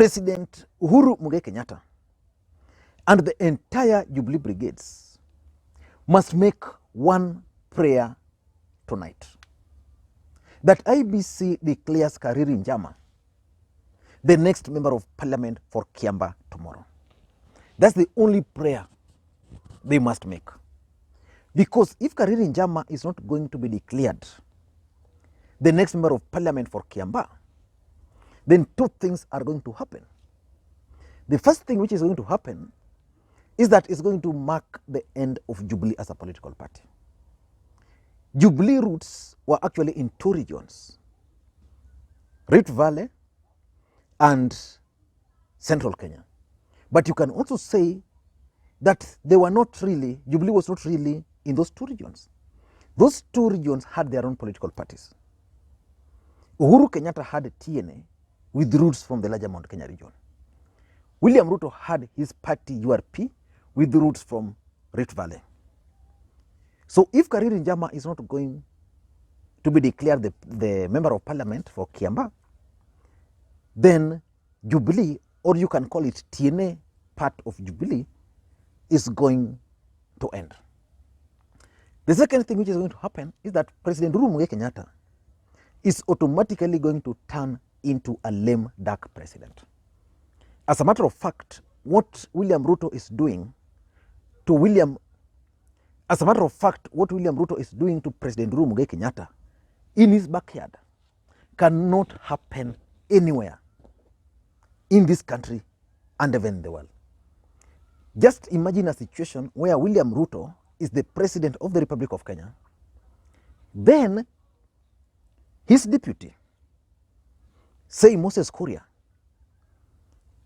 President Uhuru Kenyatta and the entire Jubilee brigades must make one prayer tonight, that IBC declares Kariri Njama the next member of parliament for Kiambaa tomorrow. That's the only prayer they must make. Because if Kariri Njama is not going to be declared the next member of parliament for Kiambaa, then two things are going to happen. The first thing which is going to happen is that it's going to mark the end of Jubilee as a political party. Jubilee roots were actually in two regions, Rift Valley and Central Kenya. But you can also say that they were not really, Jubilee was not really in those two regions. Those two regions had their own political parties. Uhuru Kenyatta had TNA with roots from the larger Mount Kenya region. William Ruto had his party URP with roots from Rift Valley. So if Kariri Njama is not going to be declared the member of parliament for Kiambaa, then Jubilee, or you can call it TNA part of Jubilee, is going to end. The second thing which is going to happen is that President Uhuru Kenyatta is automatically going to turn into a lame duck president. As a matter of fact, what William Ruto is doing to President Uhuru Kenyatta in his backyard cannot happen anywhere in this country and even in the world. Just imagine a situation where William Ruto is the president of the Republic of Kenya, then his deputy, say Moses Kuria,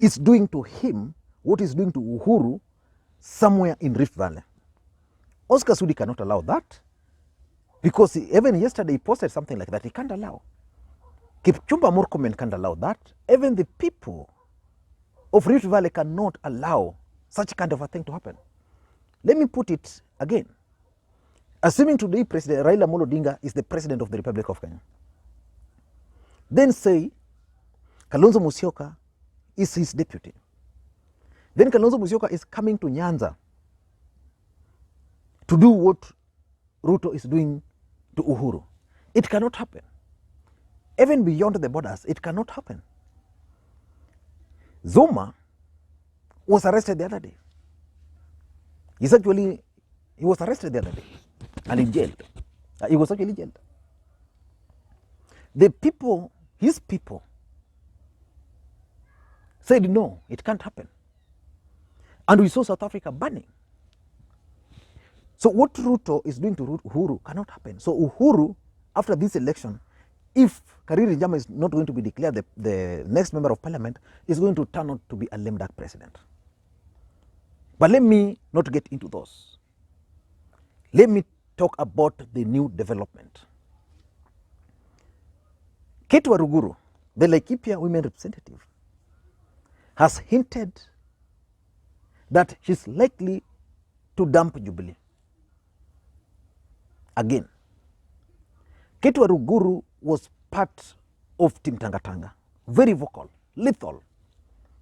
is doing to him what is doing to Uhuru somewhere in Rift Valley. Oscar Sudi cannot allow that, because even yesterday he posted something like that. He can't allow. Kipchumba Murkomen can't allow that. Even the people of Rift Valley cannot allow such kind of a thing to happen. Let me put it again. Assuming today President Raila Odinga is the president of the Republic of Kenya, then say Kalonzo Musyoka is his deputy. Then Kalonzo Musyoka is coming to Nyanza to do what Ruto is doing to Uhuru. It cannot happen. Even beyond the borders, it cannot happen. Zuma was arrested the other day. He was arrested the other day and in jailed. He was actually jailed. The people, his people, said no, it can't happen. And we saw South Africa burning. So what Ruto is doing to Uhuru cannot happen. So Uhuru, after this election, if Kariri Njama is not going to be declared the next member of parliament, is going to turn out to be a lame duck president. But let me not get into those. Let me talk about the new development. Cate Waruguru, the Laikipia women representative, has hinted that she's likely to dump Jubilee. Again, Cate Waruguru was part of Team Tangatanga, very vocal, lethal.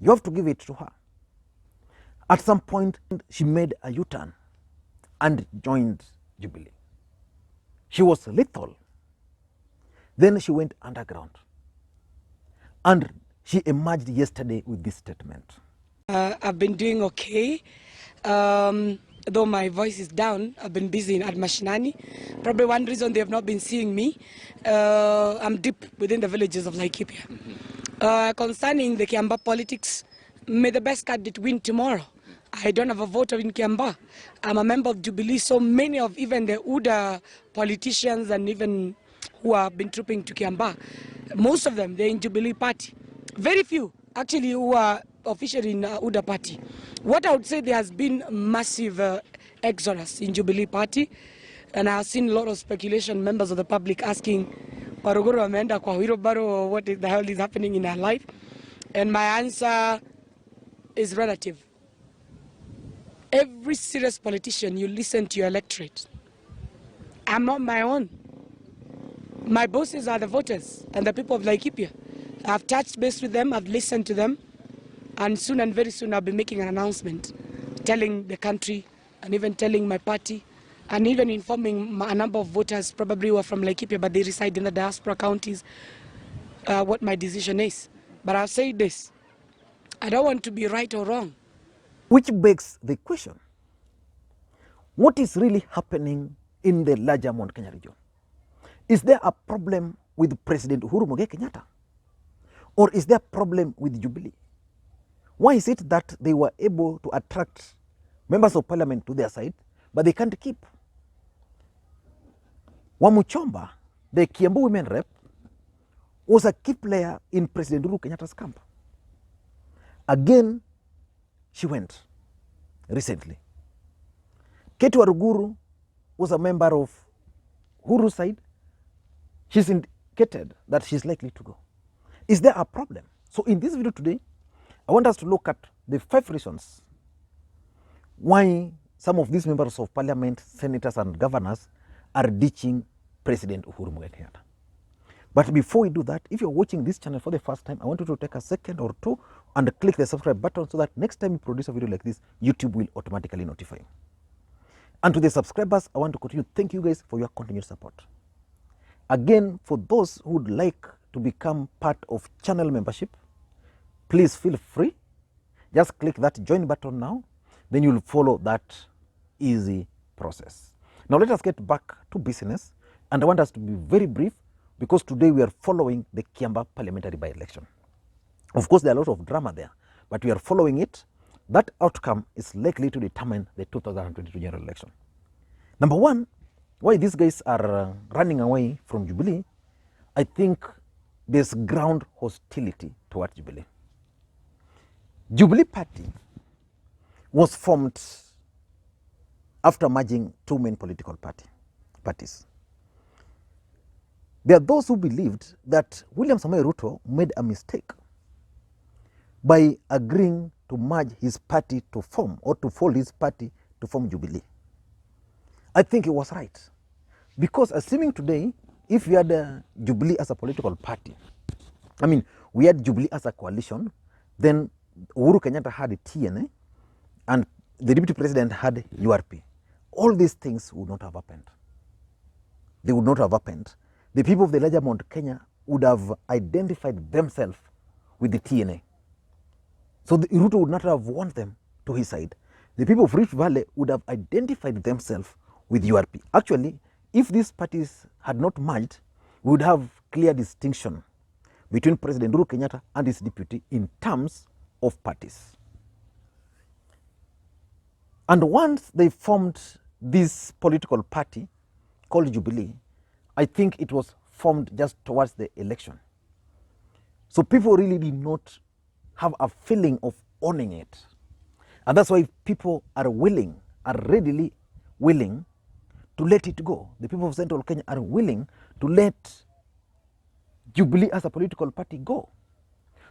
You have to give it to her. At some point, she made a U-turn and joined Jubilee. She was lethal. Then she went underground. And she emerged yesterday with this statement. I've been doing okay. Though my voice is down, I've been busy at Mashinani. Probably one reason they have not been seeing me, I'm deep within the villages of Laikipia. Concerning the Kiambaa politics, may the best candidate win tomorrow. I don't have a voter in Kiambaa. I'm a member of Jubilee, so many of even the UDA politicians and even who have been trooping to Kiambaa, most of them, they're in Jubilee party. Very few, actually, who are officially in UDA party. What I would say, there has been massive exodus in Jubilee party, and I have seen a lot of speculation, members of the public asking, Waruguru ameenda kwa wheelbarrow, or what the hell is happening in her life? And my answer is relative. Every serious politician, you listen to your electorate. I'm not my own. My bosses are the voters and the people of Laikipia. I've touched base with them, I've listened to them, And soon and very soon I'll be making an announcement telling the country and even telling my party and even informing a number of voters, probably who are from Laikipia, but they reside in the diaspora counties, what my decision is. But I'll say this, I don't want to be right or wrong. Which begs the question, what is really happening in the larger Mount Kenya region? Is there a problem with President Uhuru Kenyatta? Or is there a problem with Jubilee? Why is it that they were able to attract members of parliament to their side, but they can't keep? Wamuchomba, the Kiambu women rep, was a key player in President Uhuru Kenyatta's camp. Again, she went recently. Cate Waruguru was a member of Uhuru's side. She's indicated that she's likely to go. Is there a problem? So in this video today, I want us to look at the 5 reasons why some of these members of parliament, senators and governors are ditching President Uhuru Kenyatta. But before we do that, if you're watching this channel for the first time, I want you to take a second or two and click the subscribe button so that next time you produce a video like this, YouTube will automatically notify you. And to the subscribers, I want to continue. Thank you guys for your continued support. Again, for those who would like to become part of channel membership, please feel free. Just click that join button now, then you'll follow that easy process. Now let us get back to business, and I want us to be very brief because today we are following the Kiamba parliamentary by-election. Of course, there are a lot of drama there, but we are following it. That outcome is likely to determine the 2022 general election. Number one, why these guys are running away from Jubilee, I think there's ground hostility towards Jubilee. Jubilee Party was formed after merging 2 main political parties. There are those who believed that William Samoei Ruto made a mistake by agreeing to merge his party to form, or to fold his party to form Jubilee. I think he was right. Because assuming today, if we had Jubilee as a political party, I mean, we had Jubilee as a coalition, then Uhuru Kenyatta had TNA, and the deputy president had URP. All these things would not have happened. They would not have happened. The people of the larger Mount Kenya would have identified themselves with the TNA. So the Ruto would not have won them to his side. The people of Rift Valley would have identified themselves with URP. Actually, if these parties had not merged, we would have clear distinction between President Uhuru Kenyatta and his deputy in terms of parties. And once they formed this political party called Jubilee, I think it was formed just towards the election. So people really did not have a feeling of owning it. And that's why people are readily willing to let it go. The people of Central Kenya are willing to let Jubilee as a political party go.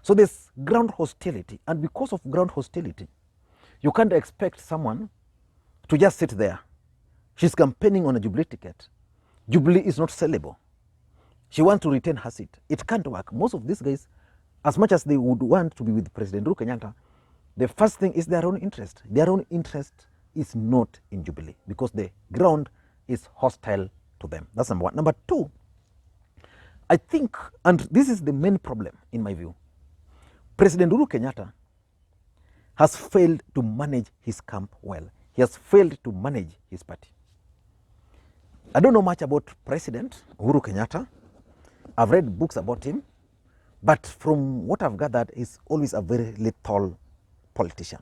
So there's ground hostility, and because of ground hostility, you can't expect someone to just sit there. She's campaigning on a Jubilee ticket. Jubilee is not sellable. She wants to retain her seat. It can't work. Most of these guys, as much as they would want to be with President Uhuru Kenyatta, the first thing is their own interest. Their own interest is not in Jubilee because the ground is hostile to them. That's number one. Number two, I think, and this is the main problem in my view, President Uhuru Kenyatta has failed to manage his camp well. He has failed to manage his party. I don't know much about President Uhuru Kenyatta. I've read books about him, but from what I've gathered, he's always a very lethal politician.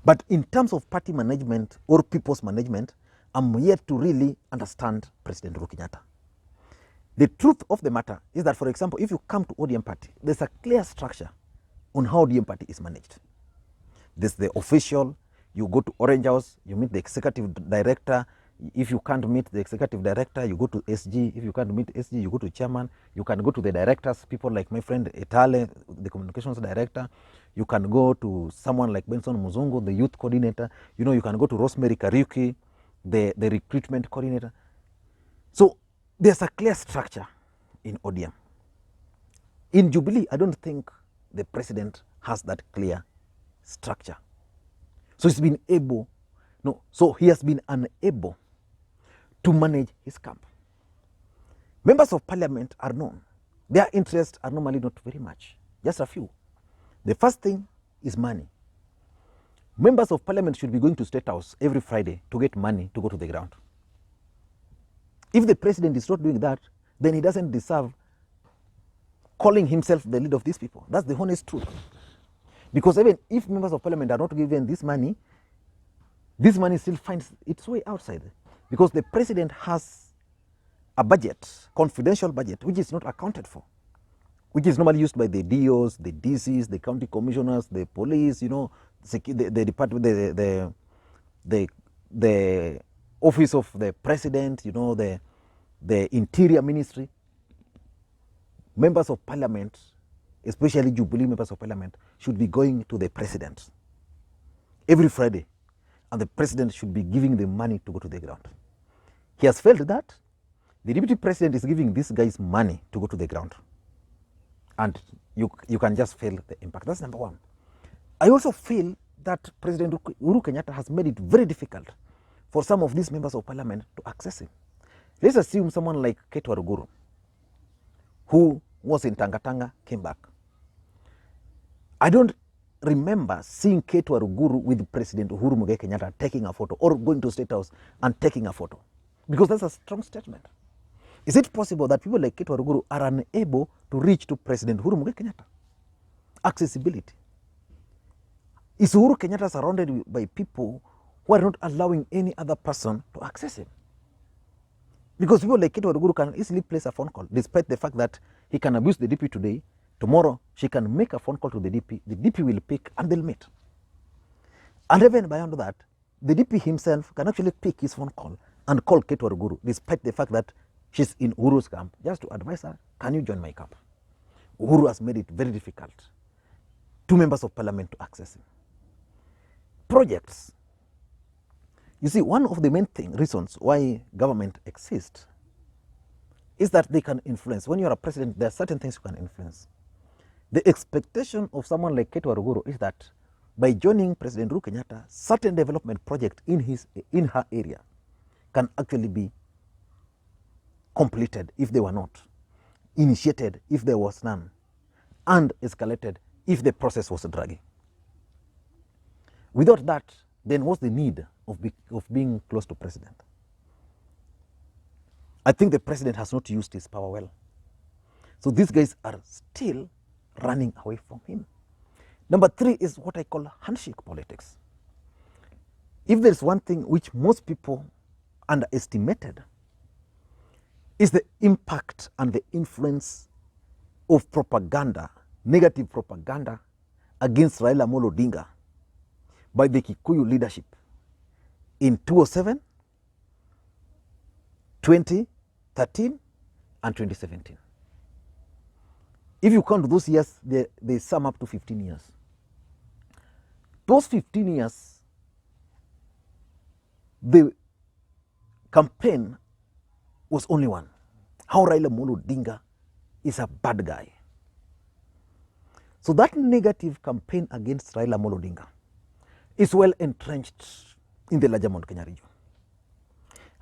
But in terms of party management or people's management, I'm yet to really understand President Uhuru Kenyatta. The truth of the matter is that, for example, if you come to ODM party, there's a clear structure on how ODM party is managed. There's the official, you go to Orange House, you meet the executive director. If you can't meet the executive director, you go to SG. If you can't meet SG, you go to chairman. You can go to the directors, people like my friend Etale, the communications director. You can go to someone like Benson Muzungu, the youth coordinator. You know, you can go to Rosemary Kariuki, the recruitment coordinator. So there's a clear structure in ODM. In Jubilee, I don't think the president has that clear structure. So he's been able, no, so he has been unable to manage his camp. Members of parliament are known. Their interests are normally not very much, just a few. The first thing is money. Members of parliament should be going to Statehouse every Friday to get money to go to the ground. If the president is not doing that, then he doesn't deserve calling himself the leader of these people. That's the honest truth. Because even if members of parliament are not given this money still finds its way outside. Because the president has a budget, confidential budget, which is not accounted for, which is normally used by the DOs, the DCs, the county commissioners, the police, you know, the department, the office of the president, you know, the interior ministry. Members of parliament, especially Jubilee members of parliament, should be going to the president every Friday, and the president should be giving them money to go to the ground. He has failed that. The deputy president is giving these guys money to go to the ground, and you can just feel the impact. That's number one. I also feel that President Uhuru Kenyatta has made it very difficult for some of these members of parliament to access him. Let's assume someone like Cate Waruguru, who was in Tangatanga, came back. I don't remember seeing Cate Waruguru with President Uhuru Kenyatta taking a photo or going to Statehouse and taking a photo, because that's a strong statement. Is it possible that people like Cate Waruguru are unable to reach to President Uhuru Kenyatta? Accessibility. Is Uhuru Kenyatta surrounded by people who are not allowing any other person to access him? Because people like Cate Waruguru can easily place a phone call, despite the fact that he can abuse the DP today. Tomorrow, she can make a phone call to the DP will pick, and they'll meet. And even beyond that, the DP himself can actually pick his phone call and call Cate Waruguru, despite the fact that she's in Uhuru's camp, just to advise her, can you join my camp? Uhuru has made it very difficult to members of parliament to access him. Projects. You see, one of the main reasons why government exists is that they can influence. When you're a president, there are certain things you can influence. The expectation of someone like Cate Waruguru is that by joining President Uhuru Kenyatta, certain development project in her area can actually be completed if they were not, initiated if there was none, and escalated if the process was dragging. Without that, then what's the need of being close to president? I think the president has not used his power well. So these guys are still running away from him. Number three is what I call handshake politics. If there's one thing which most people underestimated, is the impact and the influence of propaganda, negative propaganda against Raila Odinga by the Kikuyu leadership in 2007, 2013, and 2017. If you count those years, they sum up to 15 years. Those 15 years, the campaign was only one. How Raila Odinga is a bad guy. So that negative campaign against Raila Odinga is well entrenched in the larger Mount Kenya region.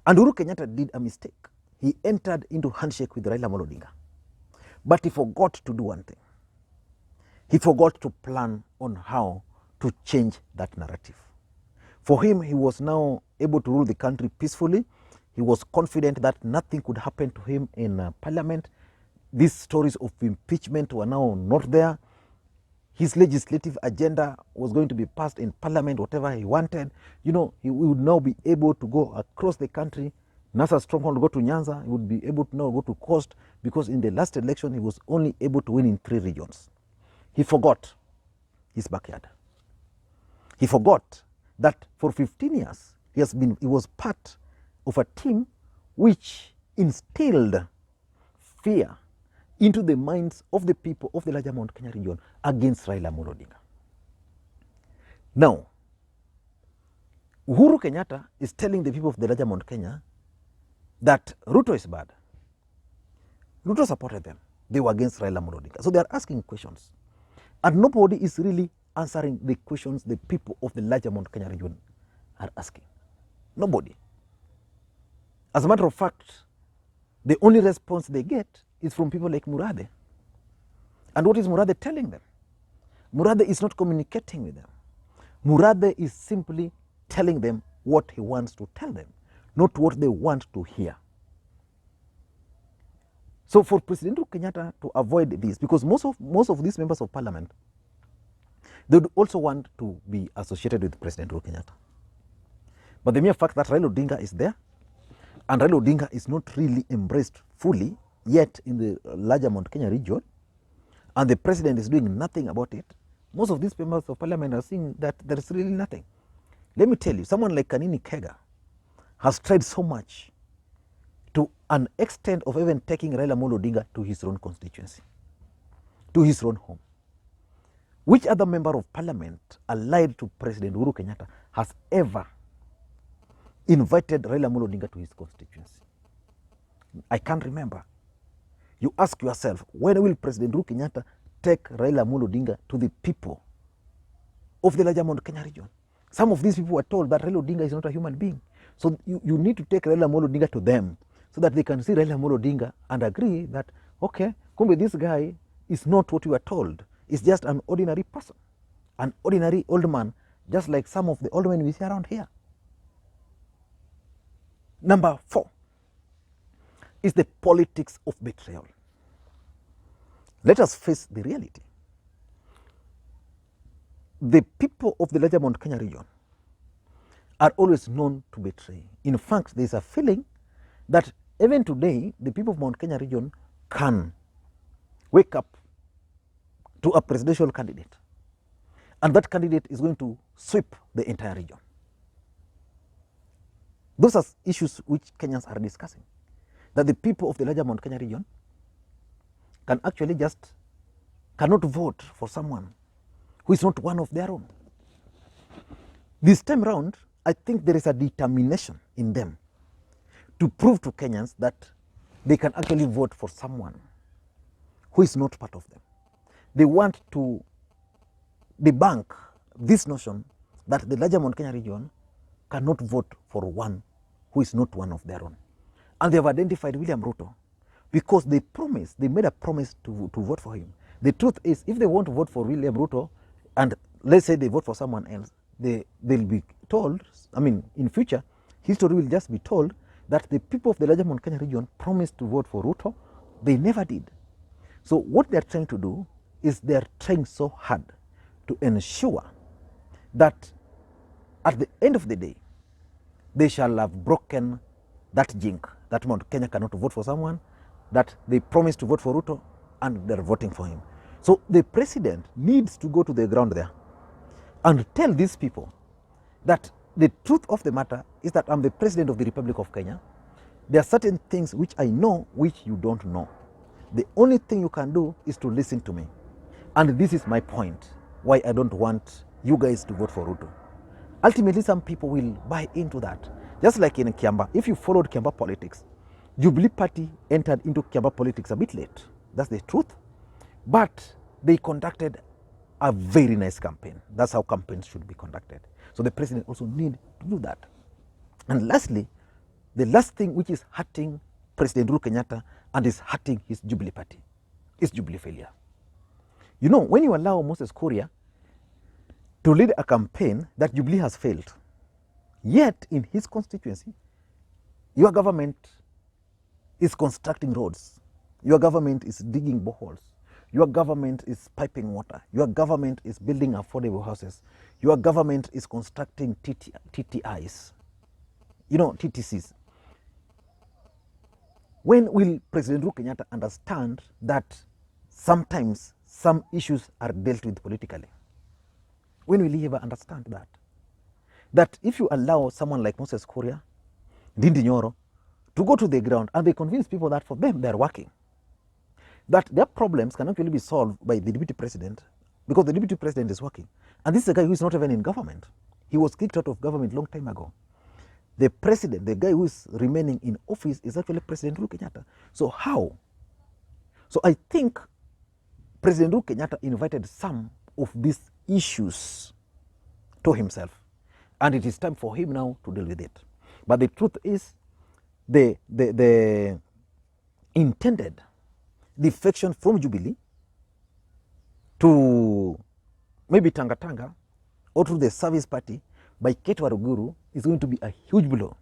And Uhuru Kenyatta did a mistake. He entered into handshake with Raila Odinga. But he forgot to do one thing. He forgot to plan on how to change that narrative. For him, he was now able to rule the country peacefully. He was confident that nothing could happen to him in parliament. These stories of impeachment were now not there. His legislative agenda was going to be passed in parliament, whatever he wanted. You know, he would now be able to go across the country. NASA stronghold go to Nyanza, he would be able to now go to Coast, because in the last election, he was only able to win in 3 regions. He forgot his backyard. He forgot that for 15 years, he was part of a team which instilled fear into the minds of the people of the larger Mount Kenya region against Raila Odinga. Now, Uhuru Kenyatta is telling the people of the larger Mount Kenya that Ruto is bad. Ruto supported them. They were against Raila Odinga. So they are asking questions. And nobody is really answering the questions the people of the larger Mount Kenya region are asking. Nobody. As a matter of fact, the only response they get is from people like Murathe. And what is Murathe telling them? Murathe is not communicating with them. Murathe is simply telling them what he wants to tell them, not what they want to hear. So for President Uhuru Kenyatta to avoid this, because most of these members of parliament, they would also want to be associated with President Uhuru Kenyatta. But the mere fact that Raila Odinga is there, and Raila Odinga is not really embraced fully yet in the larger Mount Kenya region, and the president is doing nothing about it, most of these members of parliament are seeing that there is really nothing. Let me tell you, someone like Kanini Kega has tried so much to an extent of even taking Raila Odinga to his own constituency, to his own home. Which other member of parliament allied to President Uhuru Kenyatta has ever invited Raila Odinga to his constituency? I can't remember. You ask yourself, when will President Uhuru Kenyatta take Raila Odinga to the people of the larger Mount Kenya region? Some of these people were told that Raila Odinga is not a human being. So you need to take Raila Odinga to them so that they can see Raila Odinga and agree that, okay, kumbe this guy is not what you were told. It's just an ordinary person, an ordinary old man, just like some of the old men we see around here. Number 4 is the politics of betrayal. Let us face the reality. The people of the larger Mount Kenya region are always known to betray. In fact, there is a feeling that even today, the people of Mount Kenya region can wake up to a presidential candidate, and that candidate is going to sweep the entire region. Those are issues which Kenyans are discussing, that the people of the larger Mount Kenya region can actually just cannot vote for someone who is not one of their own. This time round, I think there is a determination in them to prove to Kenyans that they can actually vote for someone who is not part of them. They want to debunk this notion that the larger Mount Kenya region cannot vote for one who is not one of their own. And they have identified William Ruto because they made a promise to vote for him. The truth is, if they want to vote for William Ruto, and let's say they vote for someone else, they'll be told, I mean, in future, history will just be told that the people of the larger Mount Kenya region promised to vote for Ruto. They never did. So what they're trying to do is they're trying so hard to ensure that at the end of the day, they shall have broken that jinx, that Mount Kenya cannot vote for someone, that they promised to vote for Ruto, and they're voting for him. So the president needs to go to the ground there and tell these people that the truth of the matter is that I'm the president of the Republic of Kenya. There are certain things which I know which you don't know. The only thing you can do is to listen to me. And this is my point, why I don't want you guys to vote for Ruto. Ultimately, some people will buy into that. Just like in Kiamba, if you followed Kiamba politics, Jubilee Party entered into Kiamba politics a bit late. That's the truth. But they conducted a very nice campaign. That's how campaigns should be conducted. So the president also needs to do that. And lastly, the last thing which is hurting President Uhuru Kenyatta and is hurting his Jubilee Party is Jubilee Failure. You know, when you allow Moses Kuria to lead a campaign that Jubilee has failed, yet in his constituency, your government is constructing roads, your government is digging boreholes, your government is piping water, your government is building affordable houses, your government is constructing TTIs, you know, TTCs. When will President Uhuru Kenyatta understand that sometimes some issues are dealt with politically? When will he ever understand that? That if you allow someone like Moses Kuria, Ndindi Nyoro, to go to the ground and they convince people that for them they're working, that their problems can actually be solved by the deputy president because the deputy president is working. And this is a guy who is not even in government. He was kicked out of government a long time ago. The president, the guy who is remaining in office, is actually President Uhuru Kenyatta. So how? So I think President Uhuru Kenyatta invited some of these issues to himself, and it is time for him now to deal with it. But the truth is, the intended defection from Jubilee to maybe Tanga Tanga or to the Service Party by Cate Waruguru is going to be a huge blow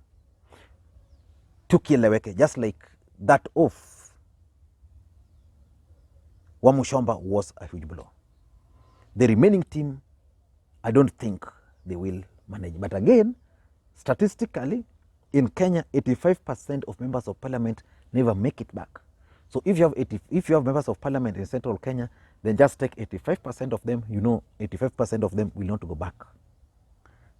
to Kieleweke, just like that of Wamushomba was a huge blow. The remaining team, I don't think they will manage. But again, statistically, in Kenya, 85% of members of parliament never make it back. So if you have members of parliament in central Kenya, then just take 85% of them, 85% of them will not go back.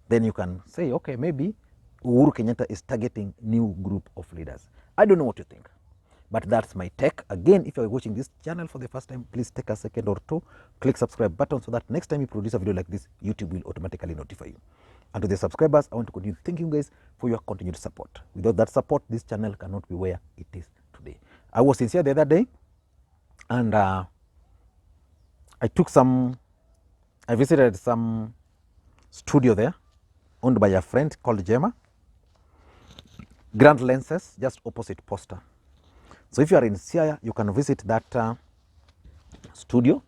Then you can say, okay, maybe Uhuru Kenyatta is targeting new group of leaders. I don't know what you think, but that's my take. Again, if you're watching this channel for the first time, please take a second or two, click subscribe button so that next time you produce a video like this, YouTube will automatically notify you. And to the subscribers, I want to continue thanking you guys for your continued support. Without that support, this channel cannot be where it is today. I was sincere the other day, and I visited some studio there, owned by a friend called Gemma. Grand Lenses, just opposite Posta. So if you are in Siaya, you can visit that studio,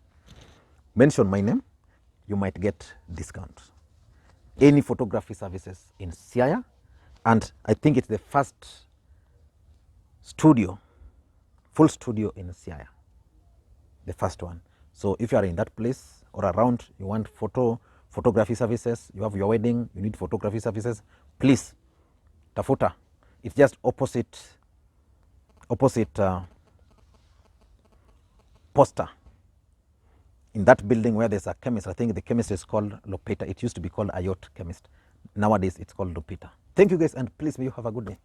mention my name, you might get discount. Any photography services in Siaya, and I think it's the first studio, full studio in Siaya, the first one. So if you are in that place or around, you want photography services, you have your wedding, you need photography services, please, tafuta. It's just opposite Posta. In that building where there's a chemist, I think the chemist is called Lopeta. It used to be called Ayot Chemist. Nowadays, it's called Lopeta. Thank you guys, and please may you have a good day.